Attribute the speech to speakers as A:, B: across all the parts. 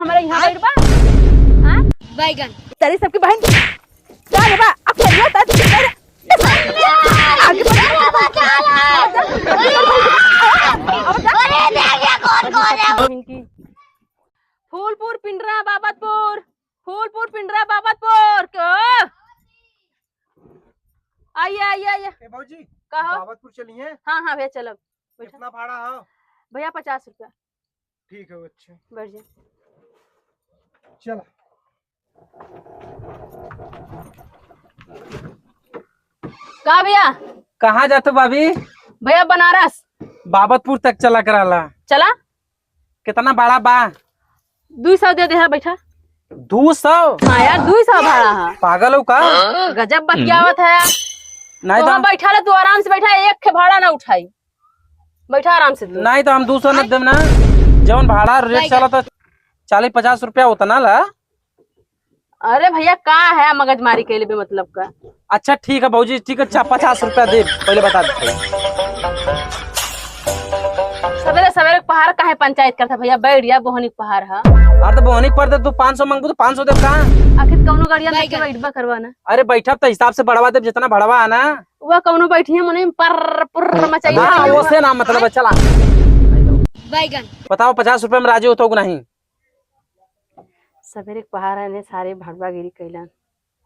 A: हमारे यहाँ बैठ बा। हाँ बैगन तेरी सबकी बहन क्या है बा अब खेलियो ता आगे फूलपुर पिंडरा बाबतपुर फूलपुर पिंडरा बाबतपुर क्यों आइए आइए आइए
B: भाजी
A: कहो
B: बाबतपुर चलिए।
A: हाँ हाँ भैया चलो।
B: कितना भाड़ा है
A: भैया 50 रुपया।
B: ठीक है अच्छा
A: बैठ जाए
B: चलो।
A: कहा भैया
C: कहाँ जाते भाभी?
A: भैया बनारस
C: बाबतपुर तक चला कराला।
A: चला
C: कितना भाड़ा बा?
A: 200 दे दे बैठा
C: 200?
A: हाँ यार 200 भाड़ा है।
C: पागल हो का?
A: गजब बतियावत है।
C: नहीं
A: तो हम बैठा ले तू आराम से बैठा एक के भाड़ा ना उठाई बैठा आराम से तू।
C: नहीं तो हम 200 न देम ना जवन भाड़ा रेट चला तो 40-50 रुपया होता ना ला।
A: अरे भैया का है मगजमारी के लिए मतलब का।
C: अच्छा ठीक है भाजी ठीक है 50 रुपया दे पहले बता दे।
A: सवेरे सवेरे पहाड़ का है पंचायत करता भैया बैठ गया बोहनी पहाड़ है।
C: अरे तो बोहनी पर दे तू 500 मांगू तो 500 दे का?
A: आखिर कौनो गाड़िया लेके बैठबा करवाना।
C: अरे बैठा तो हिसाब से बढ़वा दे जितना बढ़वा है ना
A: वो कौनो बैठी है मने पर पुर मचाई
C: हाँ वो से ना मतलब चला
A: बैगन
C: बताओ 50 रुपया में राजी होता नहीं?
A: सवेरे पहाड़ है ने सारे भड़वा गिरी कैलन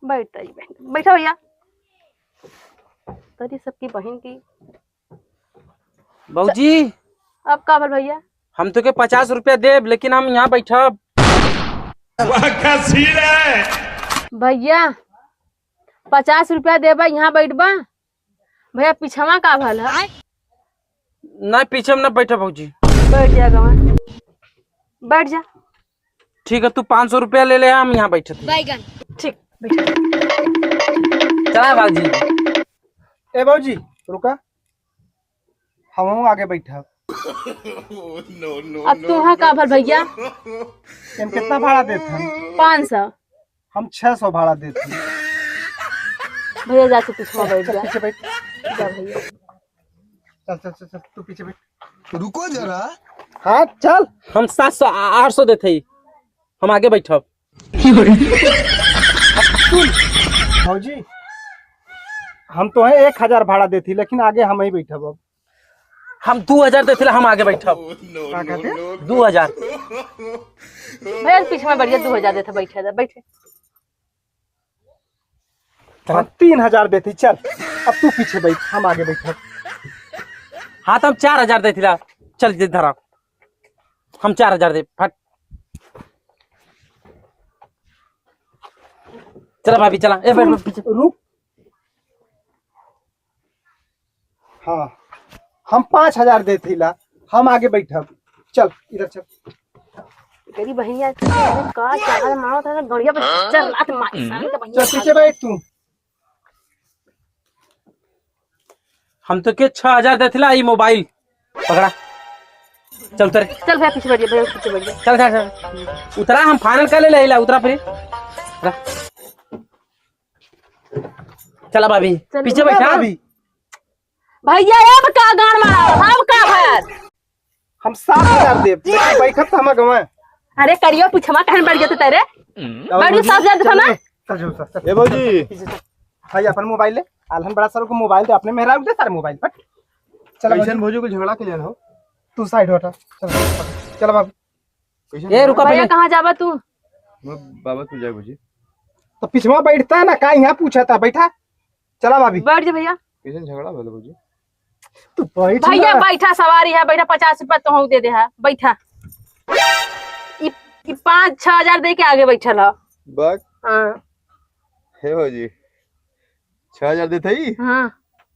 A: बैठता ही बैठा भैया तरी सबकी बहन की
C: बाबूजी
A: अब का बोल भैया
C: हम तो के 50 रुपया दे लेकिन हम यहाँ बैठा
A: भैया 50 रुपया देबा यहाँ बैठबा भैया पिछवा का भल है
C: नहीं पीछे में न बैठा बाबूजी
A: बैठ जा गवा बैठ जा।
C: ठीक है तू 500 रुपया ले ले हम यहाँ बैठे थे।
A: बैगन ठीक बैठा
C: चला बाबूजी।
B: ए बाबूजी रुका हम आगे बैठा।
A: अब तुहा का भल भैया
B: हम कितना भाड़ा देते हैं?
A: 500
B: हम 600 भाड़ा देते हैं।
A: भैया जाके पिछवा बैठ जा।
B: पीछे बैठ
A: जा भैया
B: चल चल चल चल तू पीछे बैठ।
D: रुको जरा।
C: हाँ चल हम 700-800 देते ही हम आगे बैठब।
B: भाजी हम तो है 1000 भाड़ा देती लेकिन आगे हम ही बैठब। अब
C: हम 2000 देते हम आगे बैठब।
B: क्या कहते
C: 2000
A: भैया पिछवा बढ़िया 2000 देता बैठा जा बैठे।
B: हम 3000 देती चल अब तू पीछे बैठ हम आगे बैठब।
C: हाँ तो हम 4000 देते चल दे धरा हम 4000 दे फट चला भाभी चला ए बैठ पीछे
B: रुक। हाँ हम 5000 देती ला हम आगे बैठब। चल इधर चल।
A: तेरी बहनिया का चाल मारो था गड़िया पे चल लात मार सारी तो बहनिया
B: चल पीछे बैठ तू।
C: हम तो के 6000 देते ई मोबाइल पकड़ा चल उतर
A: चल भैया पीछे बैठ जा भैया पीछे बैठ जा।
C: चल चल उतरा हम फाइनल कर ले ला उतरा फिर चला भाभी पीछे बैठा
B: अभी
A: भैया अब का गान मारा हम का भैया
B: हम 7000 देब बैठब तो हम गवा।
A: अरे करियो पिछवा कहन बढ़ जाते तेरे बैठ जा 7000 देता ना।
B: ए बाबूजी भाई अपन मोबाइल ले आलहन बड़ा सर को मोबाइल दे अपने मेहरा दे सारे मोबाइल पर। चल कैसन भौजी को झगड़ा के लेन हो तू साइड हटा। चल चल बाबू
C: ए रुका
A: भैया
C: पहले
A: कहां जाबा तू?
D: मैं बाबा तू जा भौजी।
B: तो पिछवा बैठता है ना का यहाँ पूछा था बैठा। चला भाभी
A: बैठ जा भैया
D: कैसन झगड़ा भेल भौजी?
B: तू बैठ
A: भैया
B: ना।
A: बैठा सवारी है बैठा 50 रुपया तो दे दे है बैठा। ई 5-6 हजार दे के आगे बैठल है।
D: बक
A: हां
D: हे भौजी 6000 देते ही
A: हां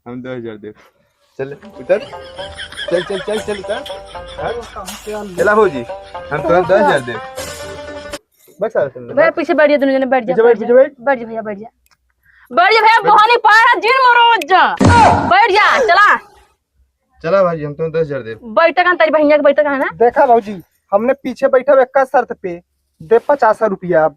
D: हम 2000 दे। चल उतर चल चल चल चल उतर चला भौजी हम तो 10000 दे। बस सारा चल
A: भैया पीछे बैठ जा दोनों जने बैठ जा बैठ जा भैया बैठ जा भैया बोहानी पहाड़ जिन मरोज जा बैठ जा चला
D: चला भाजी हम तो 10000 दे।
A: बैठक तेरी बहनिया के बैठक है ना।
B: देखा भाजी हमने पीछे बैठा एक शर्त पे दे 50 रुपया।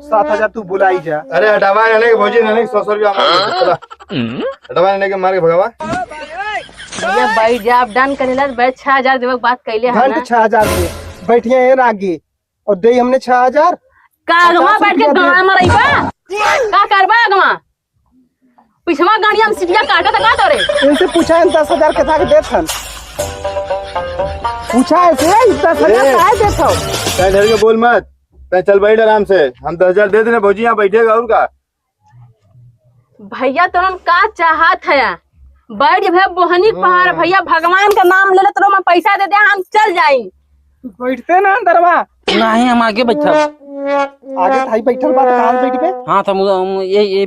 B: 7000 तू बुलाई जा।
D: अरे हटावा लेने के भौजी लेने 100 रुपया चला हटावा लेने के मार के भगावा।
A: भैया बैठ जा अब डन करेला बैठ 6000 देवे बात कैले है ना।
B: घंट 6000 दे बैठिए आगे और दे हमने 6000।
A: का अगवा
B: 50
A: बैठ के
B: रुपया दे।
A: गाना मरइबा का करबा अगवा पिछवा गाड़िया में सीटिया काटा था का तोरे
B: इनसे पूछा है 10,000 के था के देत हन। पूछा ऐसे 10,000 काहे देत हो?
D: तय डर के बोल मत, तय चल बैठ आराम से, हम 10,000 दे देना भौजी, यहाँ बैठेगा और का।
A: भैया तुरंत का चाहत है बैठ भैया बोहनी पहाड़ भैया भगवान का नाम ले ले तो मैं पैसा दे दे हम चल जाई।
B: बैठते ना अंदरवा।
C: नहीं हम आगे बैठा।
B: आगे थाई बैठल बात कहां बैठ पे?
C: हाँ तो ये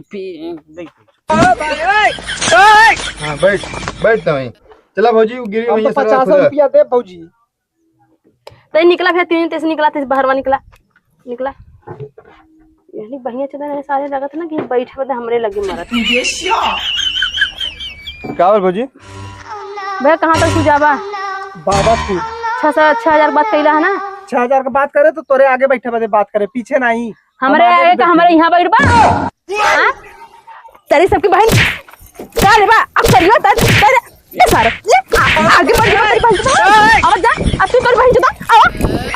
D: हाँ बैठ बैठ वहीं। चला भौजी वो गिरी
B: हम
D: वहीं
B: तो
D: सर
B: 50
D: खुदा।
B: रुपया दे भौजी।
A: तो निकला फिर 3 तेज निकला तेज बाहरवा निकला यानी बढ़िया चला रहे सारे लगत ना कि बैठे बदे हमरे लगे मरत।
D: का बोल भौजी?
A: भैया कहाँ तक तू जाबा?
B: बाबा तू
A: 6,000 बात कैला है ना
B: 6000 का बात करे तो तोरे आगे बैठे बदे बात करे, पीछे नहीं।
A: हमारे
B: हम आगे
A: आगे का हमारे यहाँ बैठ बा हाँ? तेरी सबकी बहन क्या रे बा अब करियो ये सारे ले आगे बढ़ जा तेरी बहन आवाज जा अब तू तेरी बहन जुदा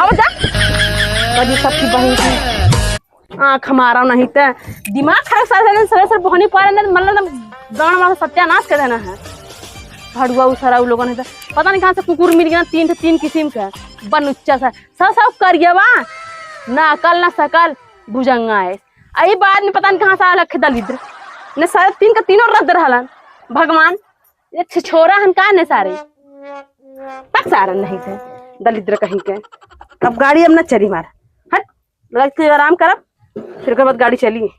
A: आवाज जा बड़ी सबकी बहन की आँख मारा नहीं तो दिमाग खराब सर बहनी पारे ना मतलब गाँव वाला सत्यानाश कर देना है। भड़ुआ उसारा लोगों ने पता नहीं कहाँ से कुकुर मिल गया 3 किस्म का बनुच्चा सा सब करिएवा ना अकल ना सकल भुजंगा है आई बाद में पता नहीं कहाँ से आया दलिद्र ने सारे 3 का तीनों रद्द रहलन भगवान ये छोरा हन का ने सारे पक सारा नहीं थे दलिद्र कहीं के। अब गाड़ी अब न चली मार हट लग के आराम करब फिर के बाद गाड़ी चली।